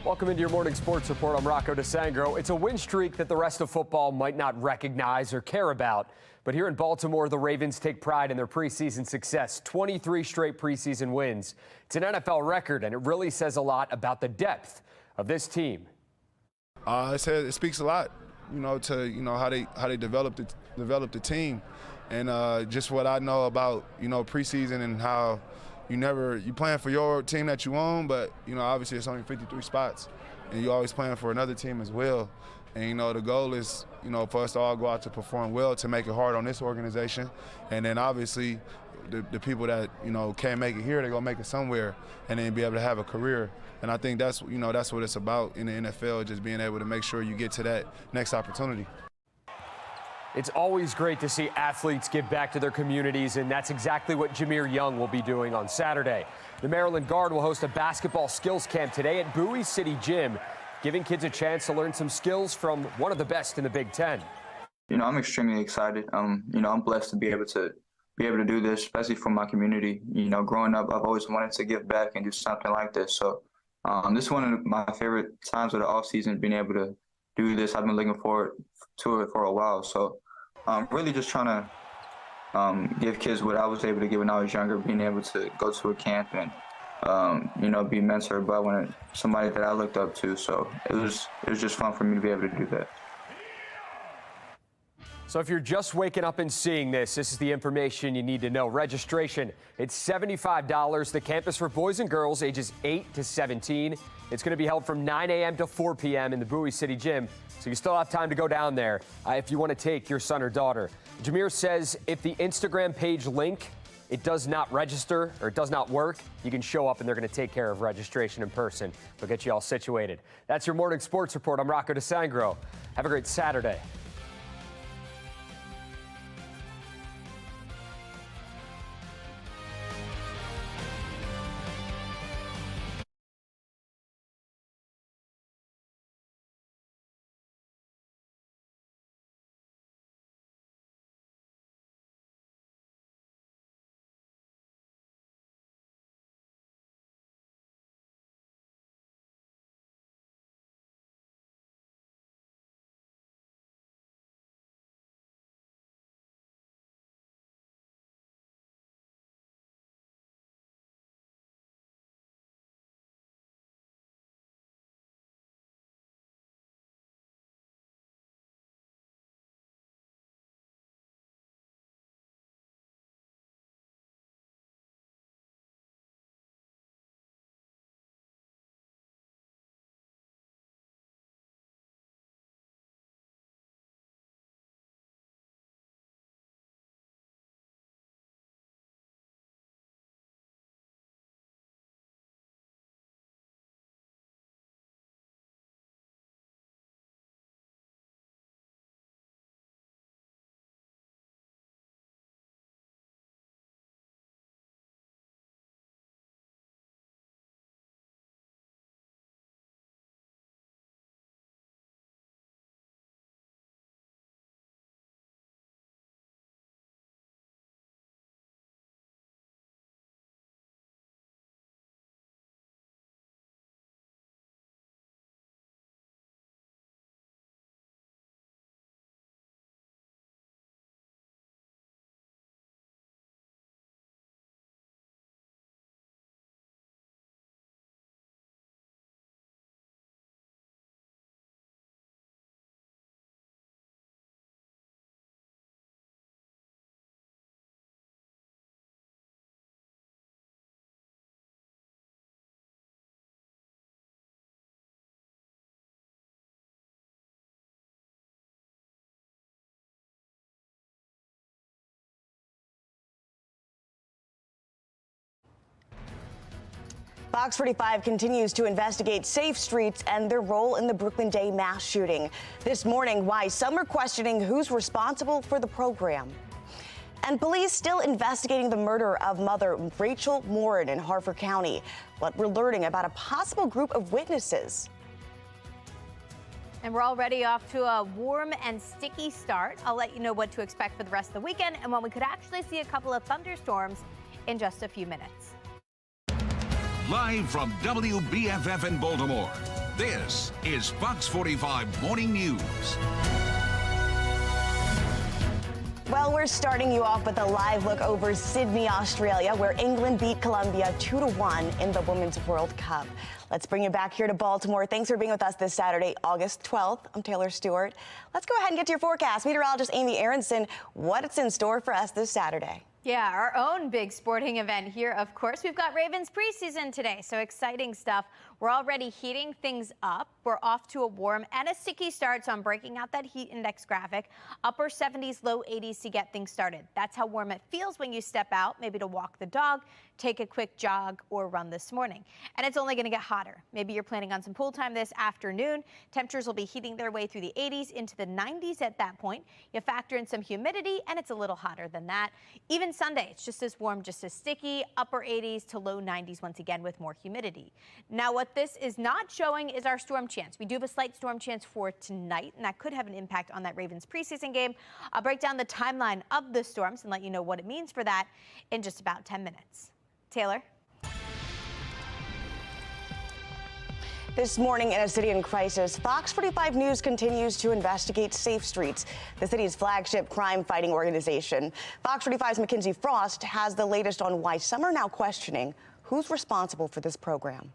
Welcome into your morning sports report. I'm Rocco DeSangro. It's a win streak that the rest of football might not recognize or care about. But here in Baltimore, the Ravens take pride in their preseason success. 23 straight preseason wins. It's an NFL record, and it really says a lot about the depth of this team. It speaks a lot, to how they developed the team, and just what I know about preseason and how you plan for your team that you own, but obviously it's only 53 spots, and you're always playing for another team as well. And the goal is for us to all go out to perform well, to make it hard on this organization, and then obviously the people that can't make it here, they're gonna make it somewhere, and then be able to have a career. And I think that's that's what it's about in the NFL, just being able to make sure you get to that next opportunity. It's always great to see athletes give back to their communities, and that's exactly what Jameer Young will be doing on Saturday. The Maryland guard will host a basketball skills camp today at Bowie City Gym, giving kids a chance to learn some skills from one of the best in the Big Ten. I'm extremely excited. I'm blessed to be able to do this, especially for my community. Growing up, I've always wanted to give back and do something like this. So this is one of my favorite times of the off season, being able to do this. I've been looking forward to it for a while. So I'm really just trying to give kids what I was able to give when I was younger, being able to go to a camp and be mentored by somebody that I looked up to. So it was just fun for me to be able to do that. So if you're just waking up and seeing this is the information you need to know. Registration, it's $75. The campus for boys and girls ages 8 to 17. It's going to be held from 9 a.m. to 4 p.m. in the Bowie City Gym. So you still have time to go down there if you want to take your son or daughter. Jameer says if the Instagram page link, it does not register or it does not work, you can show up and they're going to take care of registration in person. They'll get you all situated. That's your morning sports report. I'm Rocco DeSangro. Have a great Saturday. FOX45 continues to investigate Safe Streets and their role in the Brooklyn Day mass shooting. This morning, why some are questioning who's responsible for the program. And police still investigating the murder of mother Rachel Morin in Harford County. But we're learning about a possible group of witnesses. And we're already off to a warm and sticky start. I'll let you know what to expect for the rest of the weekend and when we could actually see a couple of thunderstorms in just a few minutes. Live from WBFF in Baltimore, This is Fox 45 Morning News. Well, we're starting you off with a live look over Sydney, Australia, where England beat Colombia 2-1 in the Women's World Cup. Let's bring you back here to Baltimore. Thanks for being with us this Saturday, August 12th. I'm Taylor Stewart. Let's go ahead and get to your forecast. Meteorologist Amy Aronson, what's in store for us this Saturday? Yeah, our own big sporting event here, of course. We've got Ravens preseason today, so exciting stuff. We're already heating things up. We're off to a warm and a sticky start, so I'm breaking out that heat index graphic. Upper 70s, low 80s to get things started. That's how warm it feels when you step out, maybe to walk the dog, take a quick jog, or run this morning. And it's only going to get hotter. Maybe you're planning on some pool time this afternoon. Temperatures will be heating their way through the 80s into the 90s at that point. You factor in some humidity, and it's a little hotter than that. Even Sunday, it's just as warm, just as sticky, upper 80s to low 90s once again with more humidity. Now, what this is not showing is our storm chance. We do have a slight storm chance for tonight, and that could have an impact on that Ravens preseason game. I'll break down the timeline of the storms and let you know what it means for that in just about 10 minutes. Taylor? This morning in a city in crisis, Fox 45 News continues to investigate Safe Streets, the city's flagship crime-fighting organization. Fox 45's Mackenzie Frost has the latest on why some are now questioning who's responsible for this program.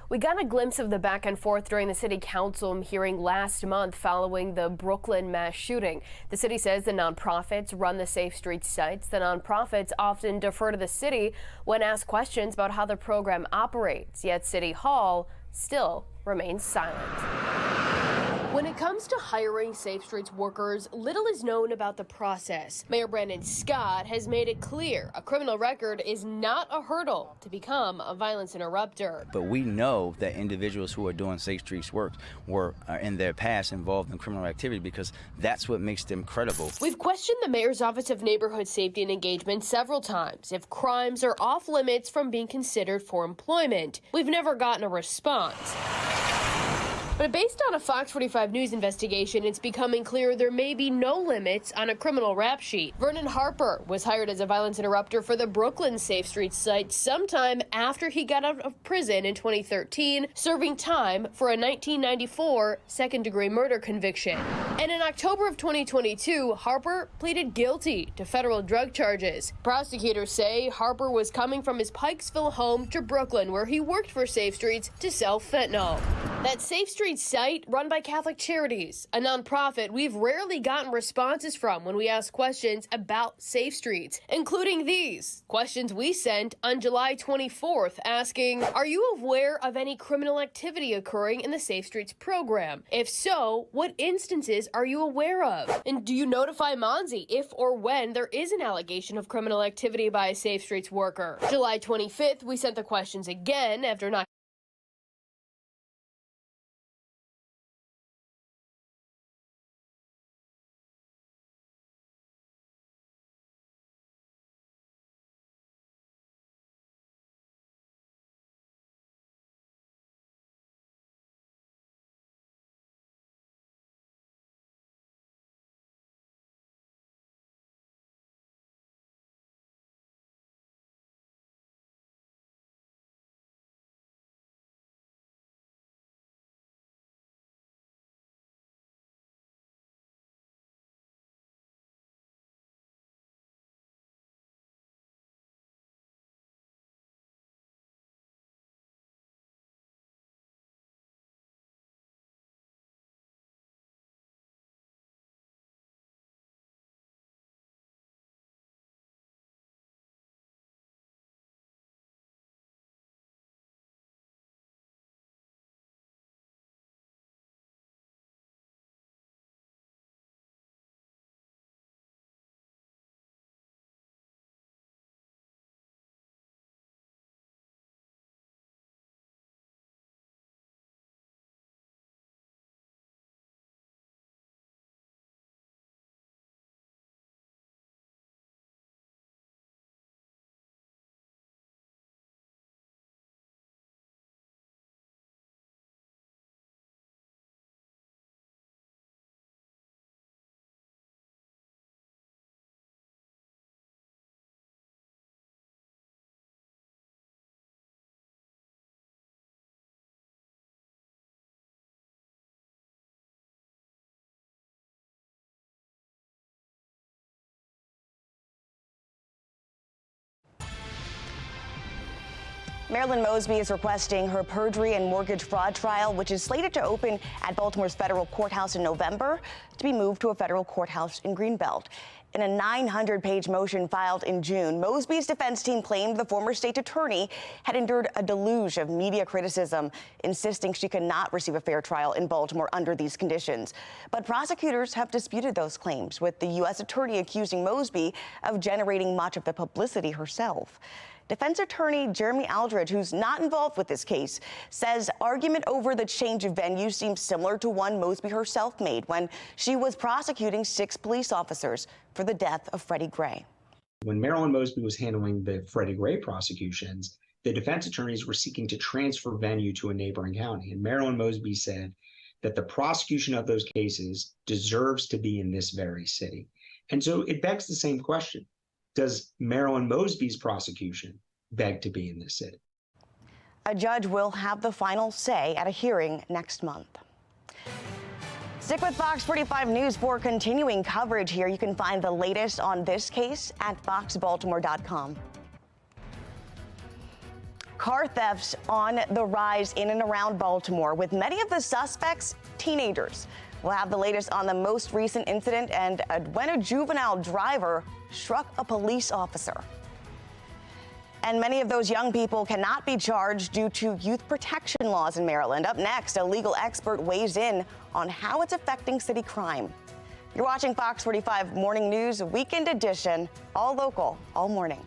We got a glimpse of the back and forth during the city council hearing last month following the Brooklyn mass shooting. The city says the nonprofits run the Safe Streets sites. The nonprofits often defer to the city when asked questions about how the program operates, yet City Hall still remains silent. When it comes to hiring Safe Streets workers, little is known about the process. Mayor Brandon Scott has made it clear a criminal record is not a hurdle to become a violence interrupter. But we know that individuals who are doing Safe Streets work were in their past involved in criminal activity because that's what makes them credible. We've questioned the mayor's Office of Neighborhood Safety and Engagement several times if crimes are off limits from being considered for employment. We've never gotten a response. But based on a Fox 45 News investigation, it's becoming clear there may be no limits on a criminal rap sheet. Vernon Harper was hired as a violence interrupter for the Brooklyn Safe Streets site sometime after he got out of prison in 2013, serving time for a 1994 second-degree murder conviction. And in October of 2022, Harper pleaded guilty to federal drug charges. Prosecutors say Harper was coming from his Pikesville home to Brooklyn, where he worked for Safe Streets, to sell fentanyl. That Safe Streets site run by Catholic Charities, a nonprofit we've rarely gotten responses from when we ask questions about Safe Streets, including these questions we sent on July 24th asking, are you aware of any criminal activity occurring in the Safe Streets program? If so, what instances are you aware of? And do you notify Monzi if or when there is an allegation of criminal activity by a Safe Streets worker? July 25th, we sent the questions again after not Marilyn Mosby is requesting her perjury and mortgage fraud trial, which is slated to open at Baltimore's federal courthouse in November, to be moved to a federal courthouse in Greenbelt. In a 900-page motion filed in June, Mosby's defense team claimed the former state attorney had endured a deluge of media criticism, insisting she could not receive a fair trial in Baltimore under these conditions. But prosecutors have disputed those claims, with the U.S. attorney accusing Mosby of generating much of the publicity herself. Defense attorney Jeremy Aldridge, who's not involved with this case, says argument over the change of venue seems similar to one Mosby herself made when she was prosecuting 6 police officers for the death of Freddie Gray. When Marilyn Mosby was handling the Freddie Gray prosecutions, the defense attorneys were seeking to transfer venue to a neighboring county. And Marilyn Mosby said that the prosecution of those cases deserves to be in this very city. And so it begs the same question. Does Marilyn Mosby's prosecution beg to be in this city? A judge will have the final say at a hearing next month. Stick with Fox 45 News for continuing coverage here. You can find the latest on this case at foxbaltimore.com. Car thefts on the rise in and around Baltimore, with many of the suspects teenagers. We'll have the latest on the most recent incident and when a juvenile driver struck a police officer. And many of those young people cannot be charged due to youth protection laws in Maryland. Up next, a legal expert weighs in on how it's affecting city crime. You're watching Fox 45 Morning News Weekend Edition, all local, all morning.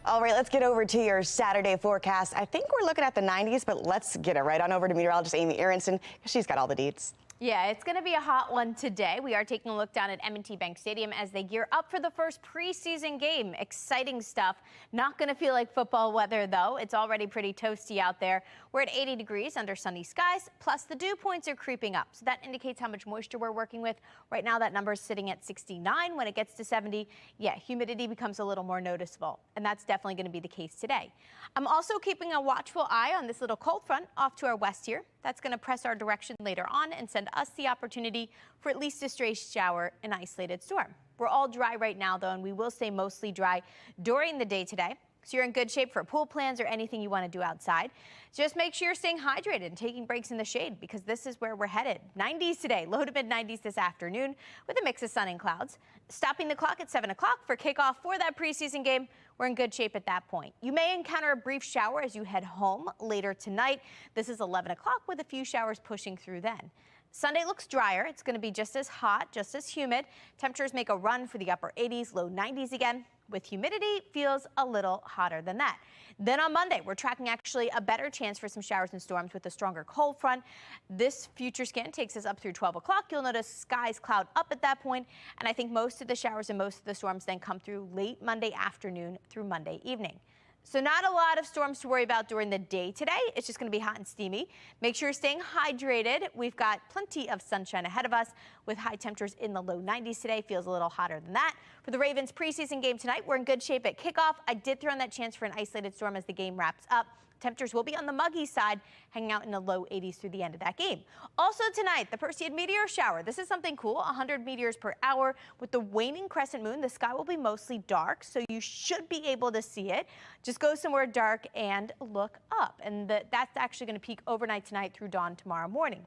All right, let's get over to your Saturday forecast. I think we're looking at the 90s, but let's get it right on over to meteorologist Amy Aronson, because she's got all the deets. Yeah, it's going to be a hot one today. We are taking a look down at M&T Bank Stadium as they gear up for the first preseason game. Exciting stuff. Not going to feel like football weather, though. It's already pretty toasty out there. We're at 80 degrees under sunny skies, plus the dew points are creeping up. So that indicates how much moisture we're working with. Right now, that number is sitting at 69. When it gets to 70, yeah, humidity becomes a little more noticeable. And that's definitely going to be the case today. I'm also keeping a watchful eye on this little cold front off to our west here. That's going to press our direction later on and send us the opportunity for at least a stray shower and isolated storm. We're all dry right now, though, and we will stay mostly dry during the day today. So you're in good shape for pool plans or anything you want to do outside. Just make sure you're staying hydrated and taking breaks in the shade, because this is where we're headed. 90s today, low to mid 90s this afternoon with a mix of sun and clouds. Stopping the clock at 7 o'clock for kickoff for that preseason game. We're in good shape at that point. You may encounter a brief shower as you head home later tonight. This is 11 o'clock with a few showers pushing through then. Sunday looks drier. It's going to be just as hot, just as humid. Temperatures make a run for the upper 80s, low 90s again. With humidity, feels a little hotter than that. Then on Monday, we're tracking actually a better chance for some showers and storms with a stronger cold front. This future scan takes us up through 12 o'clock. You'll notice skies cloud up at that point, and I think most of the showers and most of the storms then come through late Monday afternoon through Monday evening. So not a lot of storms to worry about during the day today. It's just going to be hot and steamy. Make sure you're staying hydrated. We've got plenty of sunshine ahead of us with high temperatures in the low 90s today. Feels a little hotter than that. For the Ravens preseason game tonight, we're in good shape at kickoff. I did throw in that chance for an isolated storm as the game wraps up. Temperatures will be on the muggy side, hanging out in the low 80s through the end of that game. Also tonight, the Perseid meteor shower. This is something cool, 100 meteors per hour. With the waning crescent moon, the sky will be mostly dark, so you should be able to see it. Just go somewhere dark and look up. And that's actually going to peak overnight tonight through dawn tomorrow morning.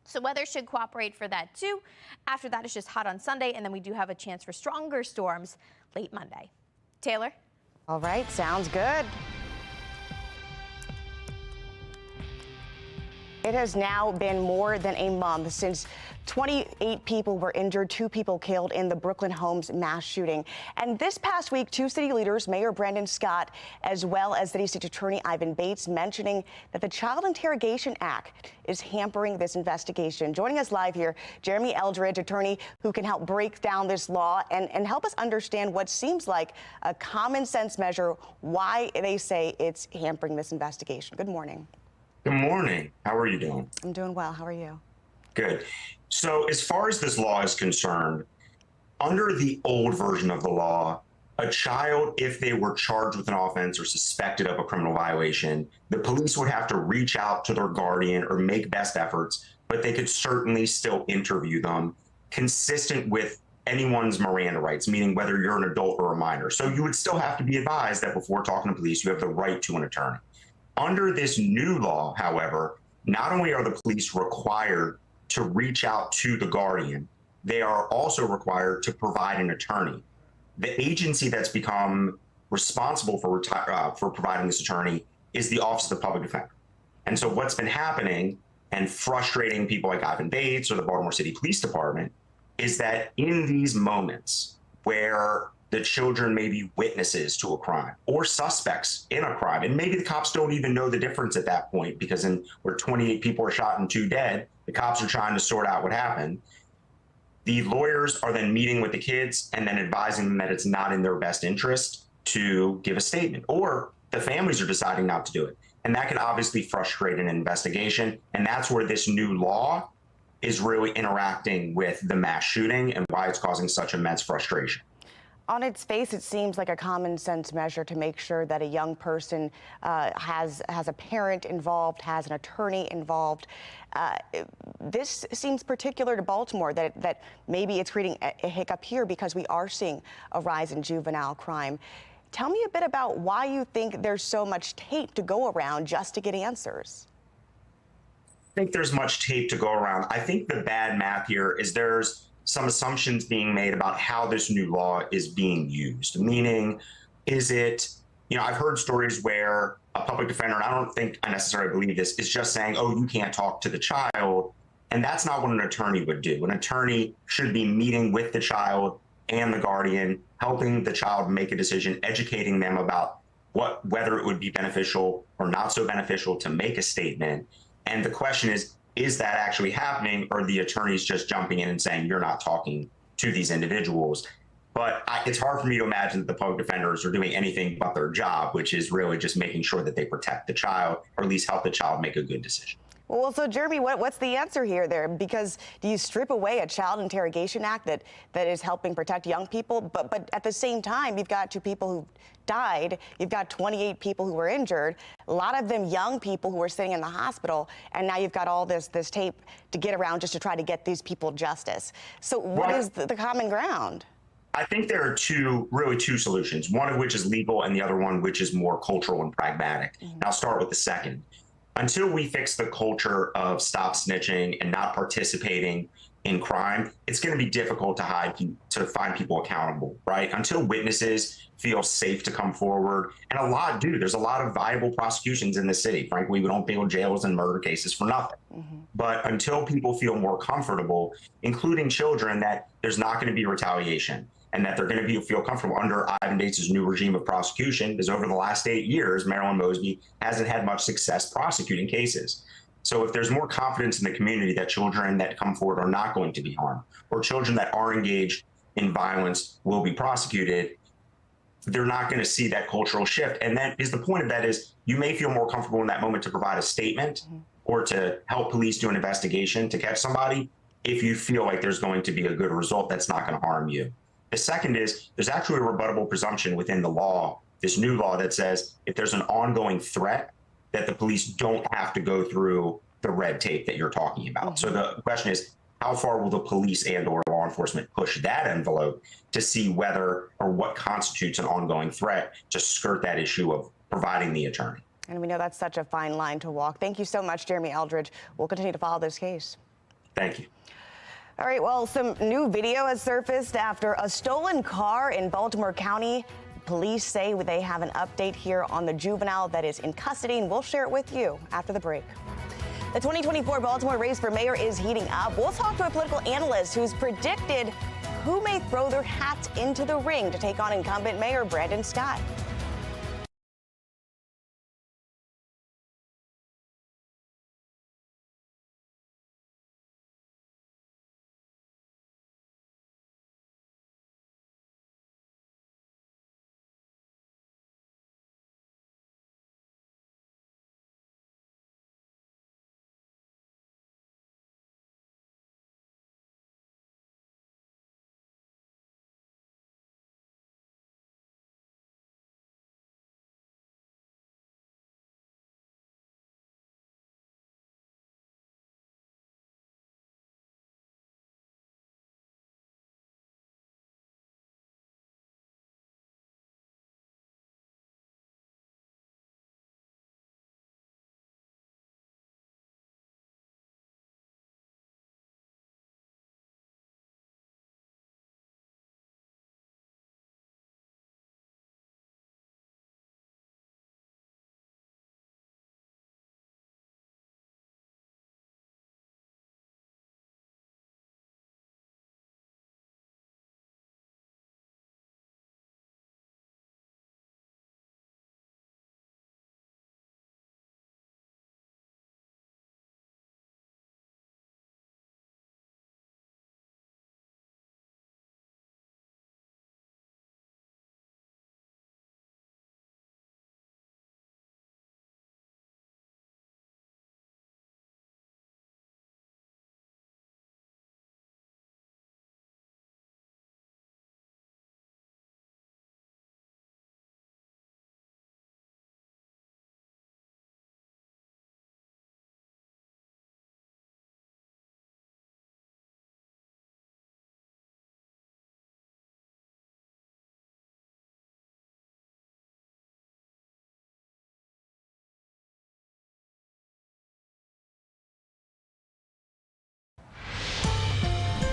So weather should cooperate for that too. After that, it's just hot on Sunday, and then we do have a chance for stronger storms late Monday. Taylor? All right, sounds good. It has now been more than a month since 28 people were injured, 2 people killed in the Brooklyn Homes mass shooting. And this past week, 2 city leaders, Mayor Brandon Scott, as well as City State Attorney Ivan Bates, mentioning that the Child Interrogation Act is hampering this investigation. Joining us live here, Jeremy Eldridge, attorney who can help break down this law and help us understand what seems like a common sense measure, why they say it's hampering this investigation. Good morning. Good morning. How are you doing? I'm doing well. How are you? Good. So as far as this law is concerned, under the old version of the law, a child, if they were charged with an offense or suspected of a criminal violation, the police would have to reach out to their guardian or make best efforts, but they could certainly still interview them consistent with anyone's Miranda rights, meaning whether you're an adult or a minor. So you would still have to be advised that before talking to police, you have the right to an attorney. Under this new law, however, not only are the police required to reach out to the guardian, they are also required to provide an attorney. The agency that's become responsible for providing this attorney is the Office of the Public Defender. And so what's been happening and frustrating people like Ivan Bates or the Baltimore City Police Department is that in these moments where the children may be witnesses to a crime or suspects in a crime, and maybe the cops don't even know the difference at that point because where 28 people are shot and 2 dead, the cops are trying to sort out what happened. The lawyers are then meeting with the kids and then advising them that it's not in their best interest to give a statement, or the families are deciding not to do it. And that can obviously frustrate an investigation. And that's where this new law is really interacting with the mass shooting and why it's causing such immense frustration. On its face, it seems like a common sense measure to make sure that a young person has a parent involved, has an attorney involved. This seems particular to Baltimore, that maybe it's creating a hiccup here because we are seeing a rise in juvenile crime. Tell me a bit about why you think there's so much tape to go around just to get answers. I think there's much tape to go around. I think the bad math here is there's some assumptions being made about how this new law is being used. Meaning, is it, I've heard stories where a public defender, and I don't think I necessarily believe this, is just saying, oh, you can't talk to the child. And that's not what an attorney would do. An attorney should be meeting with the child and the guardian, helping the child make a decision, educating them about whether it would be beneficial or not so beneficial to make a statement. And the question is that actually happening, or the attorney's just jumping in and saying, you're not talking to these individuals? But it's hard for me to imagine that the public defenders are doing anything but their job, which is really just making sure that they protect the child, or at least help the child make a good decision. Well, so Jeremy, what's the answer here there? Because do you strip away a Child Interrogation Act that is helping protect young people, but at the same time, you've got 2 people who died, you've got 28 people who were injured, a lot of them young people who were sitting in the hospital, and now you've got all this tape to get around just to try to get these people justice. So what is the common ground? I think there are two solutions, one of which is legal and the other one which is more cultural and pragmatic. And I'll start with the second. Until we fix the culture of stop snitching and not participating in crime, it's going to be difficult to find people accountable, right? Until witnesses feel safe to come forward, and a lot do. There's a lot of viable prosecutions in the city. Frankly, we don't build jails and murder cases for nothing. But until people feel more comfortable, including children, that there's not going to be retaliation and that they're going to feel comfortable under Ivan Bates's new regime of prosecution, because over the last 8 years, Marilyn Mosby hasn't had much success prosecuting cases. So if there's more confidence in the community that children that come forward are not going to be harmed, or children that are engaged in violence will be prosecuted, they're not going to see that cultural shift. And that is the point of that is you may feel more comfortable in that moment to provide a statement or to help police do an investigation to catch somebody if you feel like there's going to be a good result that's not going to harm you. The second is there's actually a rebuttable presumption within the law, this new law that says if there's an ongoing threat, that the police don't have to go through the red tape that you're talking about. So the question is, how far will the police and or law enforcement push that envelope to see whether or what constitutes an ongoing threat to skirt that issue of providing the attorney? And we know that's such a fine line to walk. Thank you so much, Jeremy Eldridge. We'll continue to follow this case. Thank you. All right, well, some new video has surfaced after a stolen car in Baltimore County. Police say they have an update here on the juvenile that is in custody, and we'll share it with you after the break. The 2024 Baltimore race for mayor is heating up. We'll talk to a political analyst who's predicted who may throw their hats into the ring to take on incumbent Mayor Brandon Scott.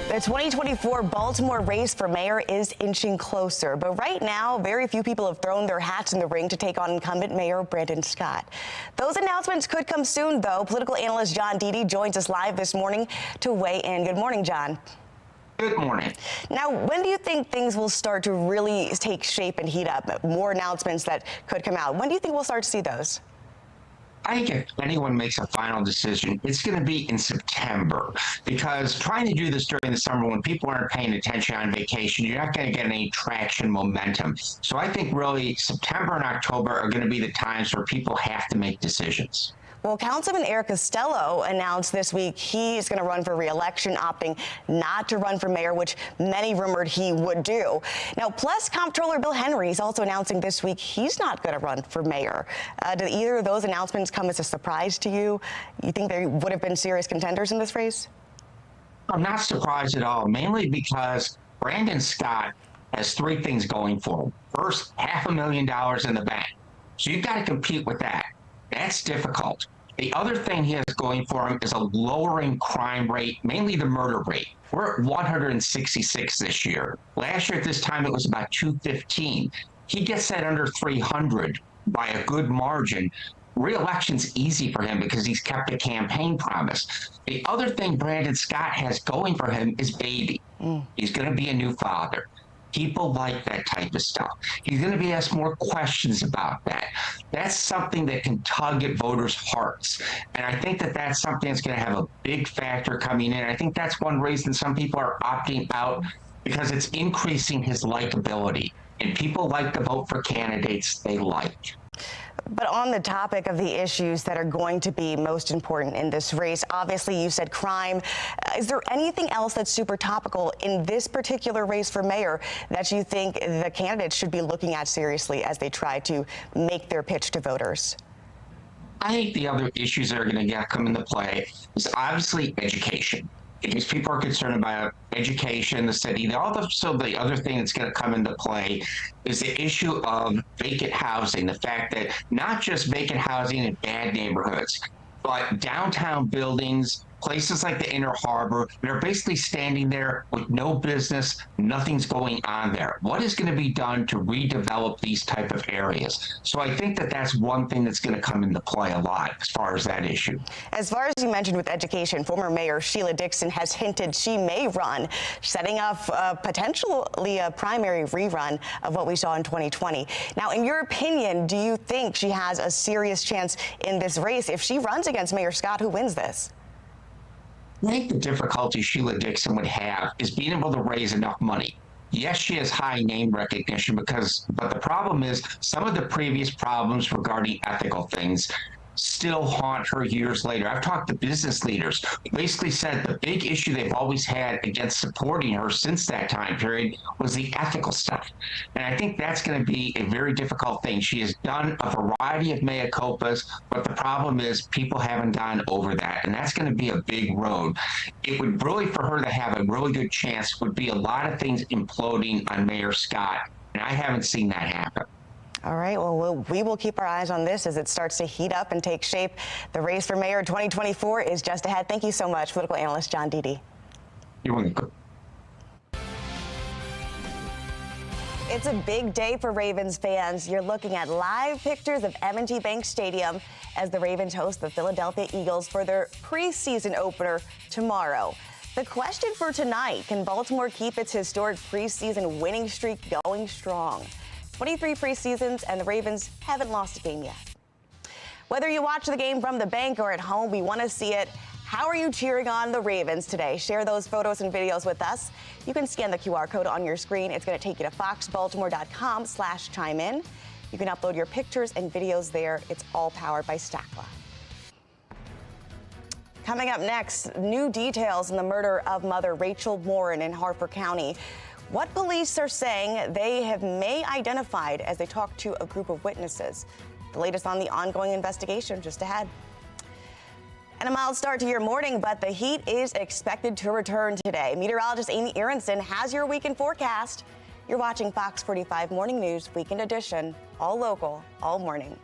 The 2024 Baltimore race for mayor is inching closer, but right now, very few people have thrown their hats in the ring to take on incumbent Mayor Brandon Scott. Those announcements could come soon, though. Political analyst John Deedy joins us live this morning to weigh in. Good morning, John. Good morning. Now, when do you think things will start to really take shape and heat up? More announcements that could come out. When do you think we'll start to see those? I think if anyone makes a final decision, it's going to be in September, because trying to do this during the summer when people aren't paying attention on vacation, you're not going to get any traction, momentum. So I think really September and October are going to be the times where people have to make decisions. Well, Councilman Eric Costello announced this week he's going to run for re-election, opting not to run for mayor, which many rumored he would do. Now, plus Comptroller Bill Henry is also announcing this week he's not going to run for mayor. Did either of those announcements come as a surprise to you? You think they would have been serious contenders in this race? I'm not surprised at all, mainly because Brandon Scott has three things going for him. First, $500,000 in the bank. So you've got to compete with that. That's difficult. The other thing he has going for him is a lowering crime rate, mainly the murder rate. We're at 166 this year. Last year at this time, it was about 215. He gets that under 300 by a good margin. Re-election's easy for him because he's kept a campaign promise. The other thing Brandon Scott has going for him is baby. He's going to be a new father. People like that type of stuff. He's going to be asked more questions about that. That's something that can tug at voters' hearts. And I think that that's something that's going to have a big factor coming in. I think that's one reason some people are opting out, because it's increasing his likability. And people like to vote for candidates they like. But on the topic of the issues that are going to be most important in this race, obviously you said crime. Is there anything else that's super topical in this particular race for mayor that you think the candidates should be looking at seriously as they try to make their pitch to voters? I think the other issues that are going to come into play is obviously education. Because people are concerned about education, the city. Also, the other thing that's going to come into play is the issue of vacant housing. The fact that not just vacant housing in bad neighborhoods, but downtown buildings, places like the Inner Harbor, they're basically standing there with no business, nothing's going on there. What is going to be done to redevelop these type of areas? So I think that that's one thing that's going to come into play a lot as far as that issue. As far as you mentioned with education, former Mayor Sheila Dixon has hinted she may run, setting up potentially a primary rerun of what we saw in 2020. Now, in your opinion, do you think she has a serious chance in this race? If she runs against Mayor Scott, who wins this? I think the difficulty Sheila Dixon would have is being able to raise enough money. Yes, she has high name recognition but the problem is some of the previous problems regarding ethical things still haunt her years later. I've talked to business leaders who basically said the big issue they've always had against supporting her since that time period was the ethical stuff. And I think that's going to be a very difficult thing. She has done a variety of mea culpas, but the problem is people haven't gone over that. And that's going to be a big road. It would really, for her to have a really good chance, would be a lot of things imploding on Mayor Scott. And I haven't seen that happen. All right, well, we will keep our eyes on this as it starts to heat up and take shape. The race for mayor 2024 is just ahead. Thank you so much, political analyst John Dede. You're welcome. It's a big day for Ravens fans. You're looking at live pictures of M&T Bank Stadium as the Ravens host the Philadelphia Eagles for their preseason opener tomorrow. The question for tonight, can Baltimore keep its historic preseason winning streak going strong? 23 preseasons, and the Ravens haven't lost a game yet. Whether you watch the game from the bank or at home, we want to see it. How are you cheering on the Ravens today? Share those photos and videos with us. You can scan the QR code on your screen. It's going to take you to foxbaltimore.com/chime-in. You can upload your pictures and videos there. It's all powered by Stackla. Coming up next, new details in the murder of mother Rachel Morin in Harper County. What police are saying they may identified as they talk to a group of witnesses. The latest on the ongoing investigation just ahead. And a mild start to your morning, but the heat is expected to return today. Meteorologist Amy Aronson has your weekend forecast. You're watching Fox 45 Morning News Weekend Edition, all local, all morning.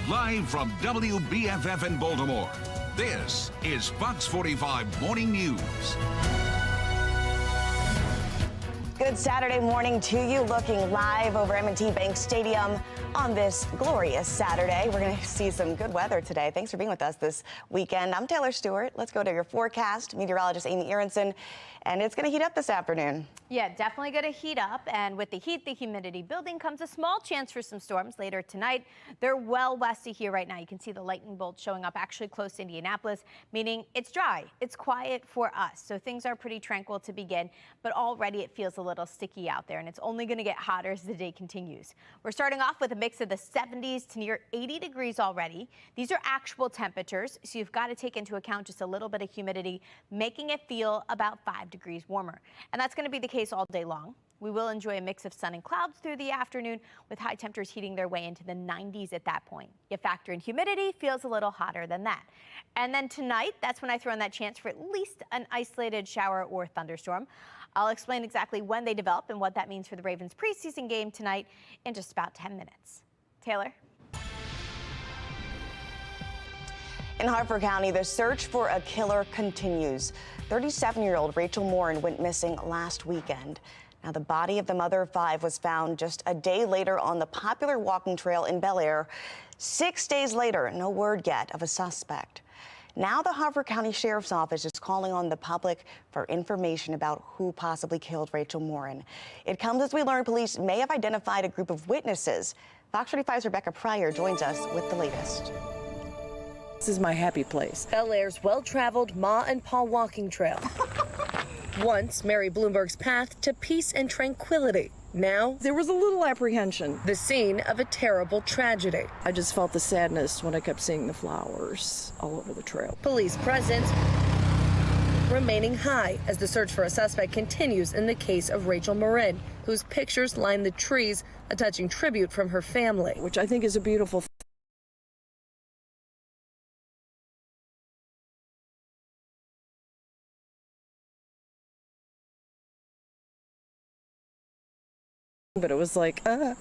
Live from WBFF in Baltimore, this is Fox 45 Morning News. Good Saturday morning to you, looking live over M&T Bank Stadium on this glorious Saturday. We're going to see some good weather today. Thanks for being with us this weekend. I'm Taylor Stewart. Let's go to your forecast. Meteorologist Amy Aronson, and it's going to heat up this afternoon. Yeah, definitely going to heat up, and with the heat, the humidity building comes a small chance for some storms later tonight. They're well west of here right now. You can see the lightning bolt showing up actually close to Indianapolis, meaning it's dry, it's quiet for us. So things are pretty tranquil to begin, but already it feels a little sticky out there, and it's only going to get hotter as the day continues. We're starting off with a mix of the 70s to near 80 degrees already. These are actual temperatures, so you've got to take into account just a little bit of humidity, making it feel about 5 degrees warmer. And that's going to be the case all day long. We will enjoy a mix of sun and clouds through the afternoon, with high temperatures heating their way into the 90s at that point. You factor in humidity, feels a little hotter than that. And then tonight, that's when I throw in that chance for at least an isolated shower or thunderstorm. I'll explain exactly when they develop and what that means for the Ravens preseason game tonight in just about 10 minutes. Taylor? In Harford County, the search for a killer continues. 37-year-old Rachel Morin went missing last weekend. Now, the body of the mother of 5 was found just a day later on the popular walking trail in Bel Air. 6 days later, no word yet of a suspect. Now the Harford County Sheriff's Office is calling on the public for information about who possibly killed Rachel Morin. It comes as we learn police may have identified a group of witnesses. Fox 45's Rebecca Pryor joins us with the latest. This is my happy place. Bel Air's well-traveled Ma and Pa walking trail. Once Mary Bloomberg's path to peace and tranquility. Now, there was a little apprehension. The scene of a terrible tragedy. I just felt the sadness when I kept seeing the flowers all over the trail. Police presence remaining high as the search for a suspect continues in the case of Rachel Morin, whose pictures line the trees, a touching tribute from her family. Which I think is a beautiful thing. But it was like a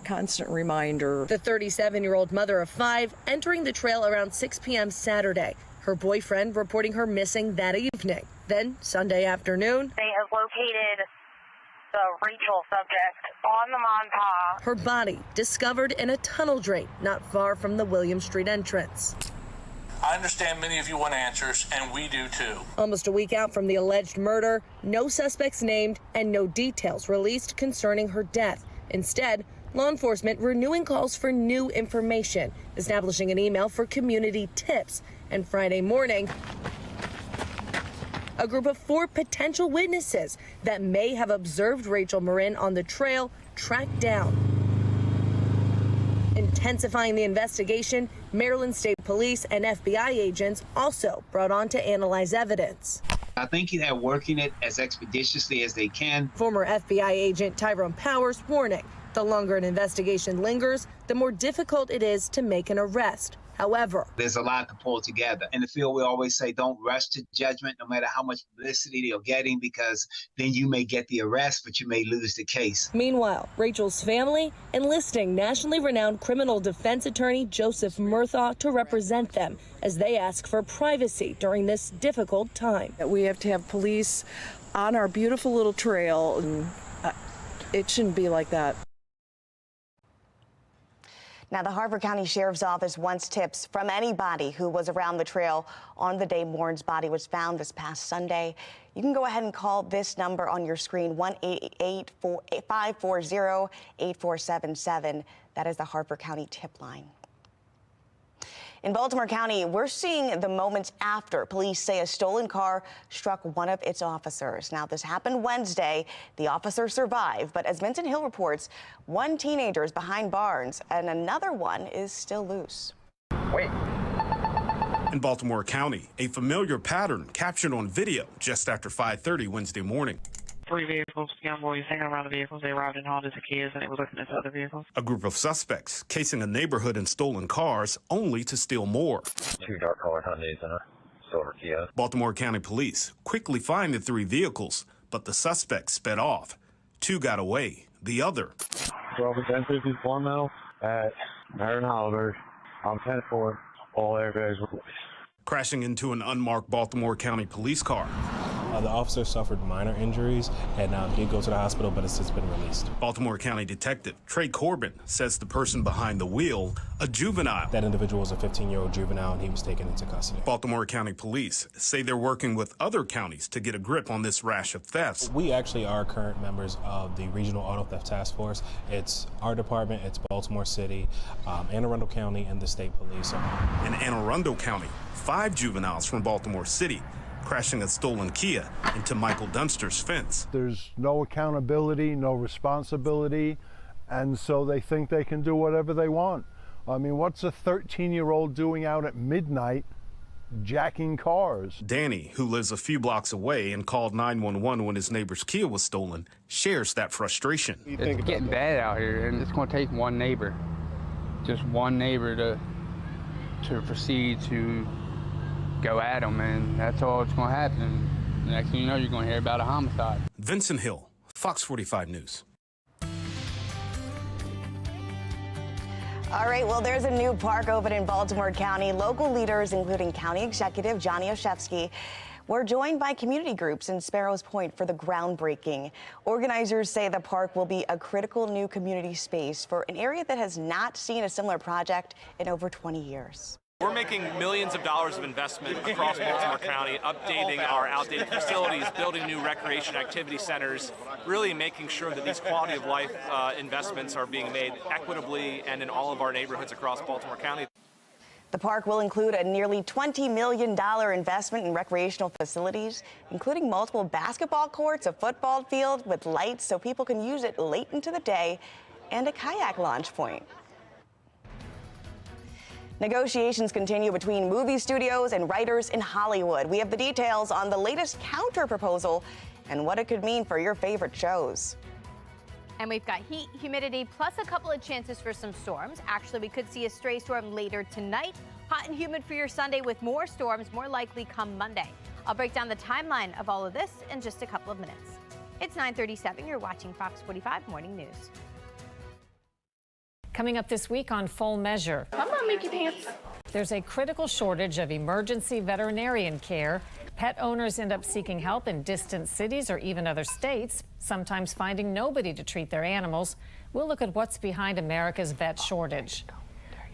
constant reminder. The 37-year-old mother of 5 entering the trail around 6 p.m. Saturday. Her boyfriend reporting her missing that evening. Then Sunday afternoon, they have located the Rachel subject on the Ma and Pa. Her body discovered in a tunnel drain not far from the William Street entrance. I understand many of you want answers, and we do too. Almost a week out from the alleged murder, no suspects named and no details released concerning her death. Instead, law enforcement renewing calls for new information, establishing an email for community tips. And Friday morning, a group of 4 potential witnesses that may have observed Rachel Morin on the trail tracked down. Intensifying the investigation, Maryland State Police and FBI agents also brought on to analyze evidence. I think they're working it as expeditiously as they can. Former FBI agent Tyrone Powers warning, the longer an investigation lingers, the more difficult it is to make an arrest. However, there's a lot to pull together. In the field, we always say don't rush to judgment, no matter how much publicity they're getting, because then you may get the arrest, but you may lose the case. Meanwhile, Rachel's family enlisting nationally renowned criminal defense attorney Joseph Murthaugh to represent them as they ask for privacy during this difficult time. We have to have police on our beautiful little trail, and it shouldn't be like that. Now, the Harford County Sheriff's Office wants tips from anybody who was around the trail on the day Morin's body was found this past Sunday. You can go ahead and call this number on your screen, 1-888-540-8477. That is the Harford County tip line. In Baltimore County, we're seeing the moments after police say a stolen car struck one of its officers. Now, this happened Wednesday. The officer survived, but as Vincent Hill reports, one teenager is behind bars and another one is still loose. Wait. In Baltimore County, a familiar pattern captured on video just after 5:30 Wednesday morning. 3 vehicles, young boys hanging around the vehicles. They arrived in Hondas and Kias, and they were looking at other vehicles. A group of suspects casing a neighborhood in stolen cars only to steal more. 2 dark-colored Hondas and a silver Kia. Baltimore County Police quickly find the 3 vehicles, but the suspects sped off. 2 got away, the other. 12% 54 metal at Iron Halliburton. I'm 10-4. All airbags were released. Crashing into an unmarked Baltimore County police car. The officer suffered minor injuries and did go to the hospital, but has since been released. Baltimore County Detective Trey Corbin says the person behind the wheel, a juvenile. That individual was a 15-year-old juvenile, and he was taken into custody. Baltimore County Police say they're working with other counties to get a grip on this rash of thefts. We actually are current members of the Regional Auto Theft Task Force. It's our department, it's Baltimore City, Anne Arundel County, and the state police. In Anne Arundel County, 5 juveniles from Baltimore City crashing a stolen Kia into Michael Dunster's fence. There's no accountability, no responsibility, and so they think they can do whatever they want. I mean, what's a 13-year-old doing out at midnight jacking cars? Danny, who lives a few blocks away and called 911 when his neighbor's Kia was stolen, shares that frustration. It's getting bad out here, and it's going to take one neighbor, just one neighbor to proceed to go at them, and that's all that's going to happen. The next thing you know, you're going to hear about a homicide. Vincent Hill, Fox 45 News. All right, well, there's a new park open in Baltimore County. Local leaders, including County Executive Johnny Oshevsky, were joined by community groups in Sparrows Point for the groundbreaking. Organizers say the park will be a critical new community space for an area that has not seen a similar project in over 20 years. We're making millions of dollars of investment across Baltimore County, updating our outdated facilities, building new recreation activity centers, really making sure that these quality of life investments are being made equitably and in all of our neighborhoods across Baltimore County. The park will include a nearly $20 million investment in recreational facilities, including multiple basketball courts, a football field with lights so people can use it late into the day, and a kayak launch point. Negotiations continue between movie studios and writers in Hollywood. We have the details on the latest counter proposal and what it could mean for your favorite shows. And we've got heat, humidity, plus a couple of chances for some storms. Actually, we could see a stray storm later tonight. Hot and humid for your Sunday with more storms more likely come Monday. I'll break down the timeline of all of this in just a couple of minutes. It's 9:37. You're watching Fox 45 Morning News. Coming up this week on Full Measure. Come on, Mickey Pants. There's a critical shortage of emergency veterinarian care. Pet owners end up seeking help in distant cities or even other states, sometimes finding nobody to treat their animals. We'll look at what's behind America's vet shortage.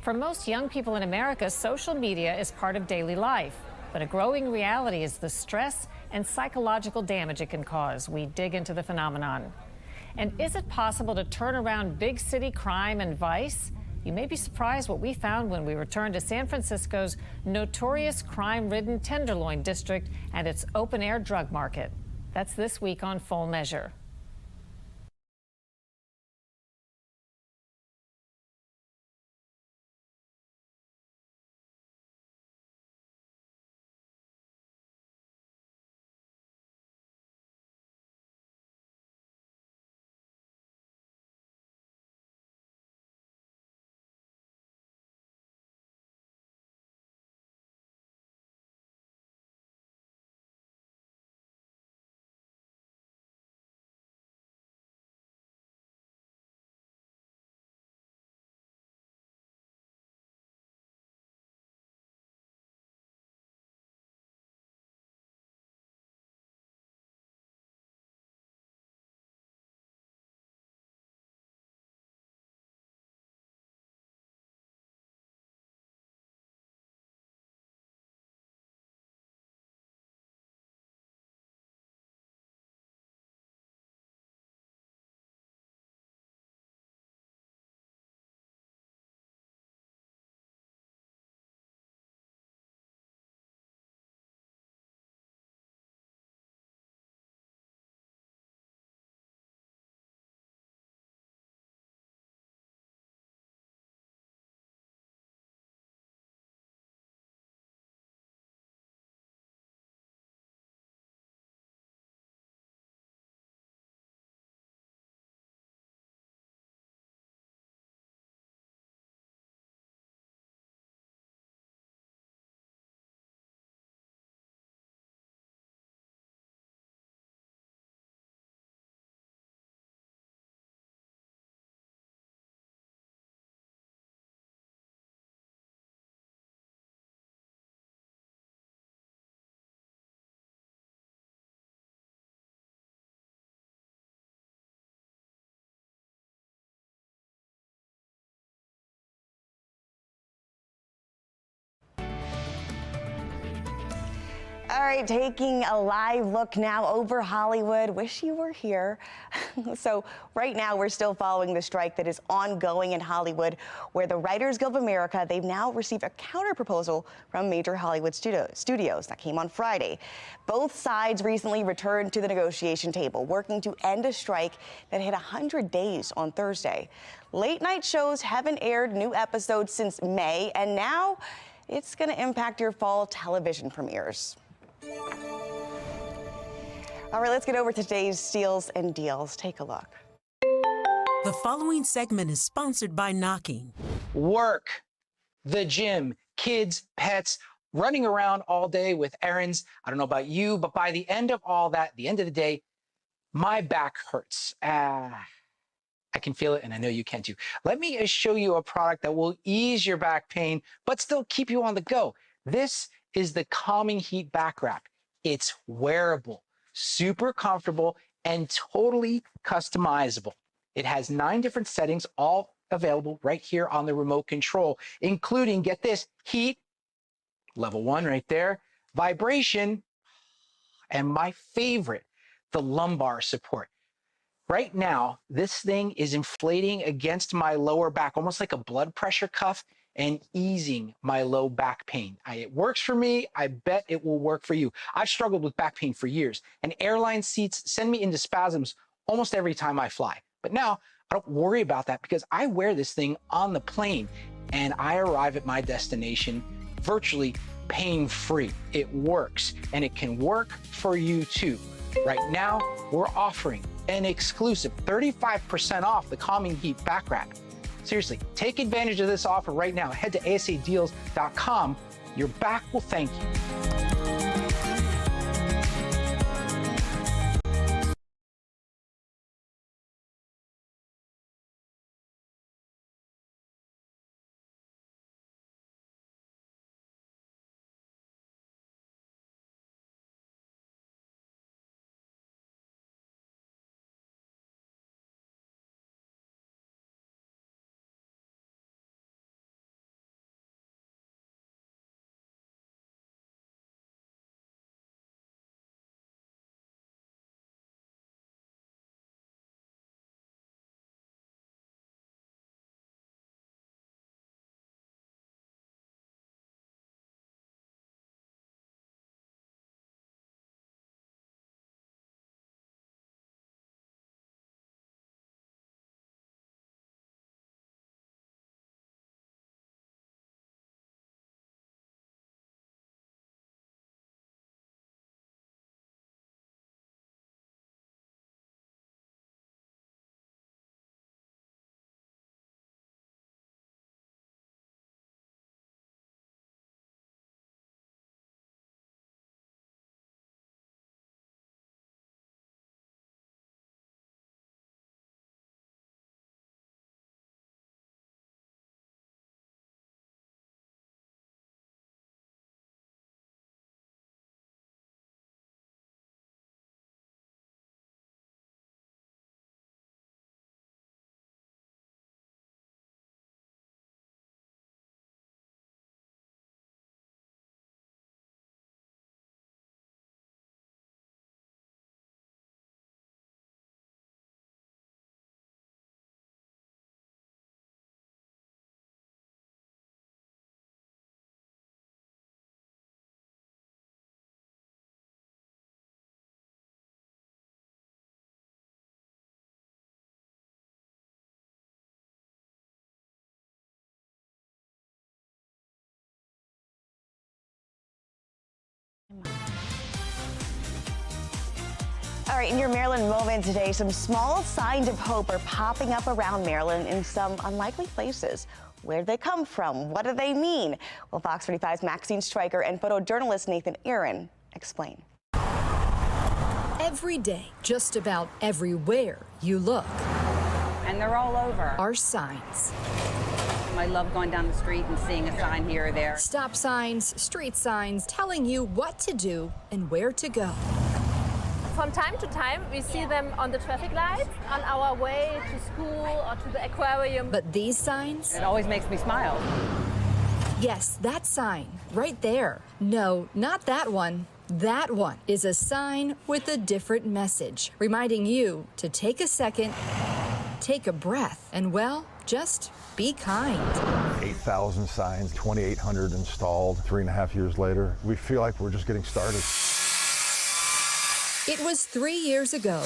For most young people in America, social media is part of daily life, but a growing reality is the stress and psychological damage it can cause. We dig into the phenomenon. And is it possible to turn around big city crime and vice? You may be surprised what we found when we returned to San Francisco's notorious crime-ridden Tenderloin district and its open-air drug market. That's this week on Full Measure. All right, taking a live look now over Hollywood. Wish you were here. So right now we're still following the strike that is ongoing in Hollywood, where the Writers Guild of America, they've now received a counter proposal from major Hollywood studios that came on Friday. Both sides recently returned to the negotiation table, working to end a strike that hit 100 days on Thursday. Late night shows haven't aired new episodes since May, and now it's going to impact your fall television premieres. All right, let's get over to today's steals and deals. Take a look. The following segment is sponsored by Knocking. Work, the gym, kids, pets, running around all day with errands. I don't know about you, but by the end of all that, the end of the day, my back hurts. I can feel it, and I know you can too. Let me show you a product that will ease your back pain, but still keep you on the go. This is the Calming Heat Back Wrap. It's wearable, super comfortable, and totally customizable. It has 9 different settings, all available right here on the remote control, including, get this, heat, level 1 right there, vibration, and my favorite, the lumbar support. Right now, this thing is inflating against my lower back, almost like a blood pressure cuff, and easing my low back pain. It works for me. I bet it will work for you. I've struggled with back pain for years, and airline seats send me into spasms almost every time I fly. But now I don't worry about that because I wear this thing on the plane and I arrive at my destination virtually pain-free. It works, and it can work for you too. Right now, we're offering an exclusive 35% off the Calming Heat Back Wrap. Seriously, take advantage of this offer right now. Head to asadeals.com. Your back will thank you. All right, in your Maryland moment today, some small signs of hope are popping up around Maryland in some unlikely places. Where do they come from? What do they mean? Well, Fox 45's Maxine Stryker and photojournalist Nathan Aaron explain. Every day, just about everywhere you look. And they're all over. Are signs. I love going down the street and seeing a sign here or there. Stop signs, street signs, telling you what to do and where to go. From time to time, we see them on the traffic lights, on our way to school or to the aquarium. But these signs? It always makes me smile. Yes, that sign, right there. No, not that one. That one is a sign with a different message, reminding you to take a second, take a breath, and, well, just be kind. 8,000 signs, 2,800 installed, 3.5 years later. We feel like we're just getting started. It was 3 years ago.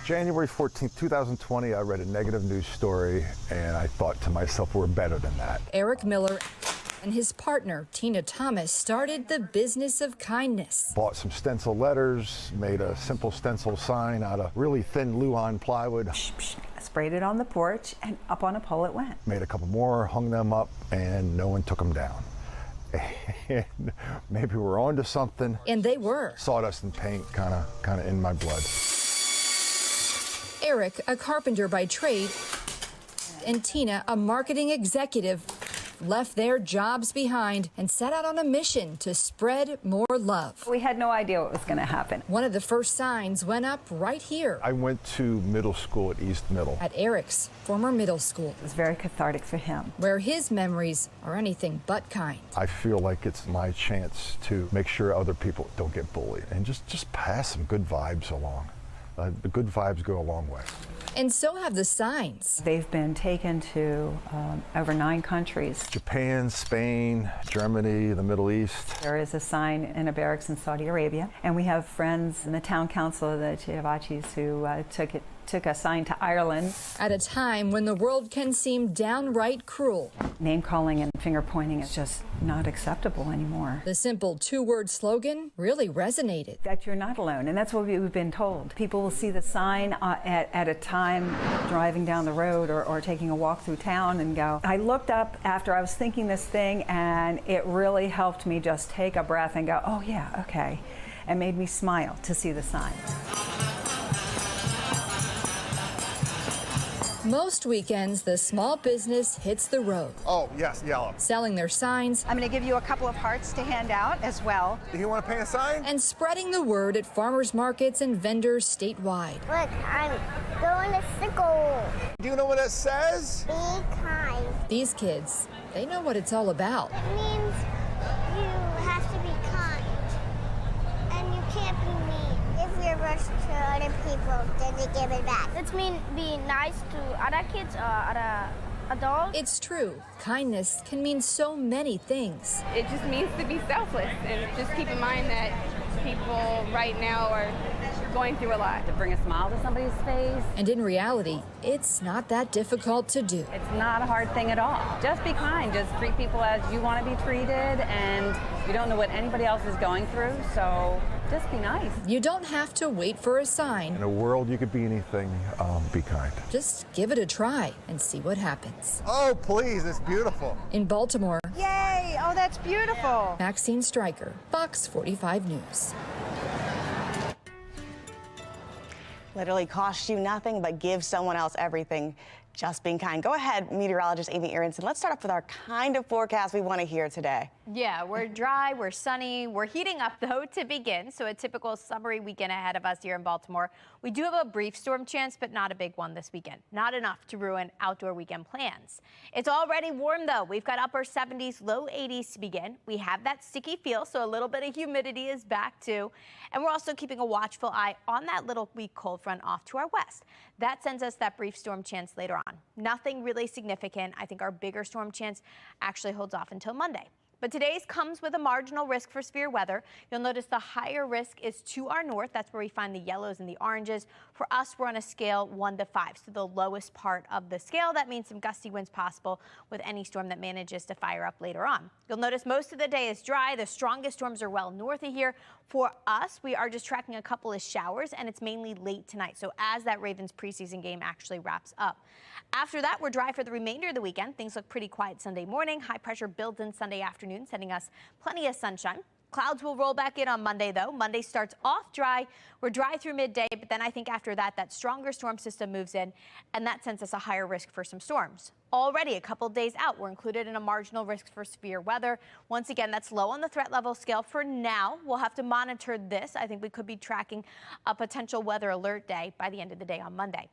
January 14th, 2020, I read a negative news story, and I thought to myself, we're better than that. Eric Miller and his partner, Tina Thomas, started the business of kindness. Bought some stencil letters, made a simple stencil sign out of really thin Luan plywood. Sprayed it on the porch, and up on a pole it went. Made a couple more, hung them up, and no one took them down. And maybe we're onto something. And they were. Sawdust and paint kind of in my blood. Eric, a carpenter by trade, and Tina, a marketing executive, left their jobs behind and set out on a mission to spread more love. We had no idea what was going to happen. One of the first signs went up right here. I went to middle school at East Middle. At Eric's former middle school. It was very cathartic for him. Where his memories are anything but kind. I feel like it's my chance to make sure other people don't get bullied and just pass some good vibes along. The good vibes go a long way. And so have the signs. They've been taken to over 9 countries. Japan, Spain, Germany, the Middle East. There is a sign in a barracks in Saudi Arabia, and we have friends in the town council of the Chiavachis who took a sign to Ireland. At a time when the world can seem downright cruel. Name calling and finger pointing is just not acceptable anymore. The simple 2-word slogan really resonated. That you're not alone, and that's what we've been told. People will see the sign at a time driving down the road or taking a walk through town and go, I looked up after I was thinking this thing, and it really helped me just take a breath and go, oh yeah, okay, and made me smile to see the sign. Most weekends, the small business hits the road. Oh, yes, yellow. Selling their signs. I'm going to give you a couple of hearts to hand out as well. Do you want to paint a sign? And spreading the word at farmers markets and vendors statewide. Look, I'm going to sickle. Do you know what it says? Be kind. These kids, they know what it's all about. It means you have to be kind. And you can't be mean. If you're rushed to other people, then they give it back. It means being nice to other kids or other adults. It's true. Kindness can mean so many things. It just means to be selfless and just keep in mind that people right now are going through a lot. To bring a smile to somebody's face. And in reality, it's not that difficult to do. It's not a hard thing at all. Just be kind. Just treat people as you want to be treated, and you don't know what anybody else is going through, so just be nice. You don't have to wait for a sign. In a world you could be anything, be kind. Just give it a try and see what happens. Oh, please, it's beautiful. In Baltimore. Yay! Oh, that's beautiful. Maxine Stryker, Fox 45 News. Literally costs you nothing, but gives someone else everything. Just being kind. Go ahead, meteorologist Amy Aronson. Let's start off with our kind of forecast we want to hear today. Yeah, we're dry, we're sunny, we're heating up though to begin. So a typical summery weekend ahead of us here in Baltimore. We do have a brief storm chance, but not a big one this weekend. Not enough to ruin outdoor weekend plans. It's already warm though. We've got upper 70s, low 80s to begin. We have that sticky feel, so a little bit of humidity is back too. And we're also keeping a watchful eye on that little weak cold front off to our west. That sends us that brief storm chance later on. Nothing really significant. I think our bigger storm chance actually holds off until Monday. But today's comes with a marginal risk for severe weather. You'll notice the higher risk is to our north. That's where we find the yellows and the oranges. For us, we're on a scale 1 to 5, so the lowest part of the scale. That means some gusty winds possible with any storm that manages to fire up later on. You'll notice most of the day is dry. The strongest storms are well north of here. For us, we are just tracking a couple of showers, and it's mainly late tonight. So as that Ravens preseason game actually wraps up. After that, we're dry for the remainder of the weekend. Things look pretty quiet Sunday morning. High pressure builds in Sunday afternoon, sending us plenty of sunshine. Clouds will roll back in on Monday, though. Monday starts off dry. We're dry through midday, but then I think after that, that stronger storm system moves in, and that sends us a higher risk for some storms. Already a couple days out, we're included in a marginal risk for severe weather. Once again, that's low on the threat level scale for now. We'll have to monitor this. I think we could be tracking a potential weather alert day by the end of the day on Monday.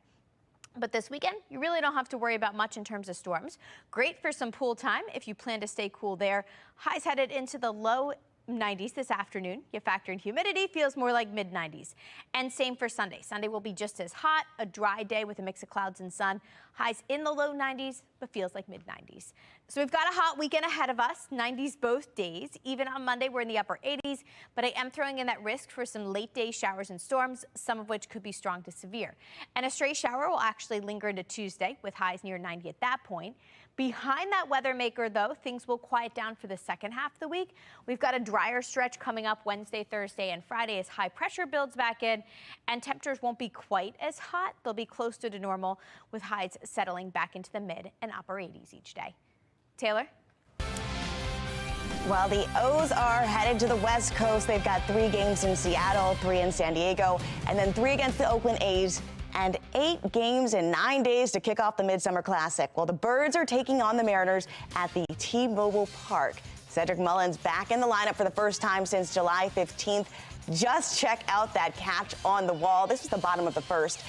But this weekend, you really don't have to worry about much in terms of storms. Great for some pool time if you plan to stay cool there. Highs headed into the low 90s this afternoon. You factor in humidity, feels more like mid-90s. And same for Sunday. Sunday will be just as hot, a dry day with a mix of clouds and sun. Highs in the low 90s, but feels like mid-90s. So we've got a hot weekend ahead of us, 90s both days. Even on Monday, we're in the upper 80s, but I am throwing in that risk for some late day showers and storms, some of which could be strong to severe. And a stray shower will actually linger into Tuesday with highs near 90 at that point. Behind that weather maker, though, things will quiet down for the second half of the week. We've got a drier stretch coming up Wednesday, Thursday, and Friday as high pressure builds back in, and temperatures won't be quite as hot. They'll be closer to normal with highs settling back into the mid and upper 80s each day. Taylor? Well, the O's are headed to the West Coast. They've got 3 games in Seattle, 3 in San Diego, and then 3 against the Oakland A's, and 8 games in 9 days to kick off the Midsummer Classic. Well, the Birds are taking on the Mariners at the T-Mobile Park. Cedric Mullins back in the lineup for the first time since July 15th. Just check out that catch on the wall. This is the bottom of the first.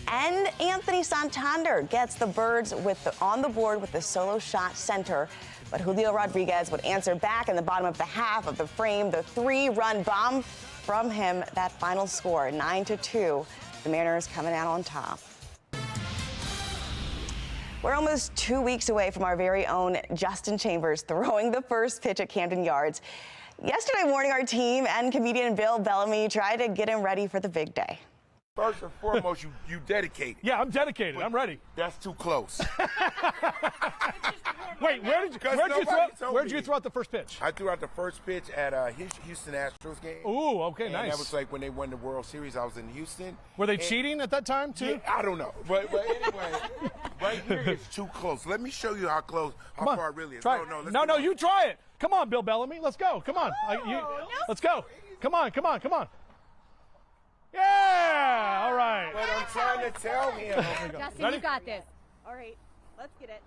And Anthony Santander gets the Birds on the board with the solo shot center. But Julio Rodriguez would answer back in the bottom of the half of the frame. The 3-run bomb from him, that final score, 9-2. The Mariners coming out on top. We're almost 2 weeks away from our very own Justin Chambers throwing the first pitch at Camden Yards. Yesterday morning, our team and comedian Bill Bellamy tried to get him ready for the big day. First and foremost, you dedicated. Yeah, I'm dedicated. I'm ready. That's too close. Wait, where'd you throw out the first pitch? I threw out the first pitch at Houston Astros game. Ooh, okay, and nice. That was like when they won the World Series. I was in Houston. Were they cheating at that time too? Yeah, I don't know, but anyway, right here it's too close. Let me show you how close, how far it really is. Try it. No, you try it. Come on, Bill Bellamy. Let's go. Come on. Let's go. Come on. Yeah! All right. But I'm trying to tell him. Justin, you got this. All right, let's get it.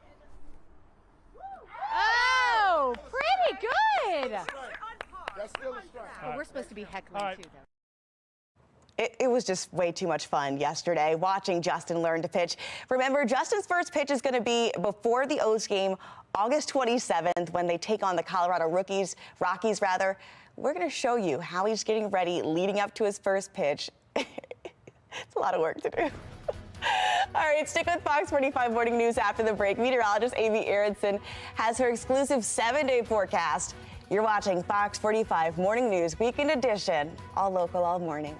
Oh, pretty good. That's still a strike. Oh, we're supposed to be heckling too, though. It was just way too much fun yesterday watching Justin learn to pitch. Remember, Justin's first pitch is going to be before the O's game, August 27th, when they take on the Colorado Rockies. We're going to show you how he's getting ready leading up to his first pitch. It's a lot of work to do. All right, stick with Fox 45 Morning News after the break. Meteorologist Amy Aronson has her exclusive 7-day forecast. You're watching Fox 45 Morning News Weekend Edition, all local, all morning.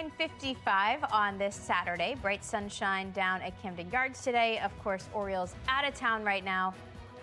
59-55 on this Saturday. Bright sunshine down at Camden Yards today. Of course, Orioles out of town right now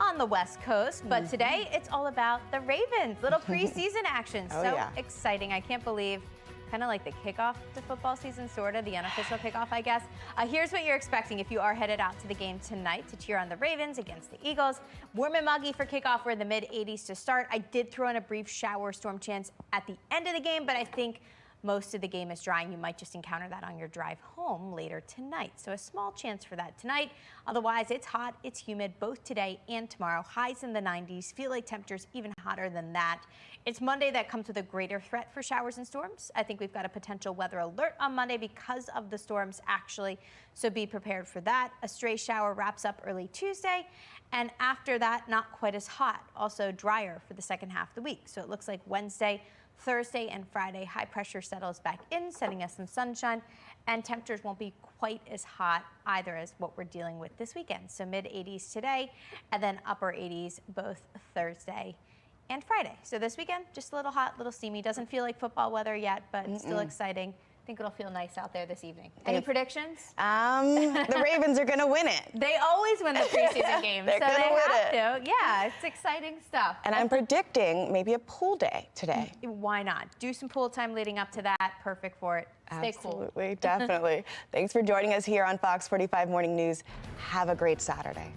on the West Coast. But today, it's all about the Ravens. Little preseason action. So exciting. I can't believe, kind of like the kickoff to football season, sort of, the unofficial kickoff, I guess. Here's what you're expecting if you are headed out to the game tonight to cheer on the Ravens against the Eagles. Warm and muggy for kickoff. We're in the mid-80s to start. I did throw in a brief shower storm chance at the end of the game, but I think most of the game is drying. You might just encounter that on your drive home later tonight. So a small chance for that tonight. Otherwise, it's hot, it's humid both today and tomorrow. Highs in the 90s, feel like temperatures even hotter than that. It's Monday that comes with a greater threat for showers and storms. I think we've got a potential weather alert on Monday because of the storms, actually. So be prepared for that. A stray shower wraps up early Tuesday. And after that, not quite as hot. Also drier for the second half of the week. So it looks like Wednesday, Thursday, and Friday, high pressure settles back in, sending us some sunshine. And temperatures won't be quite as hot either as what we're dealing with this weekend. So mid-80s today, and then upper 80s both Thursday and Friday. So this weekend, just a little hot, little steamy. Doesn't feel like football weather yet, but still exciting. I think it'll feel nice out there this evening. Any predictions? The Ravens are going to win it. They always win the preseason games, They're so gonna they win have to. Yeah, it's exciting stuff. And I'm predicting maybe a pool day today. Why not? Do some pool time leading up to that. Perfect for it. Stay cool. Absolutely, definitely. Thanks for joining us here on Fox 45 Morning News. Have a great Saturday.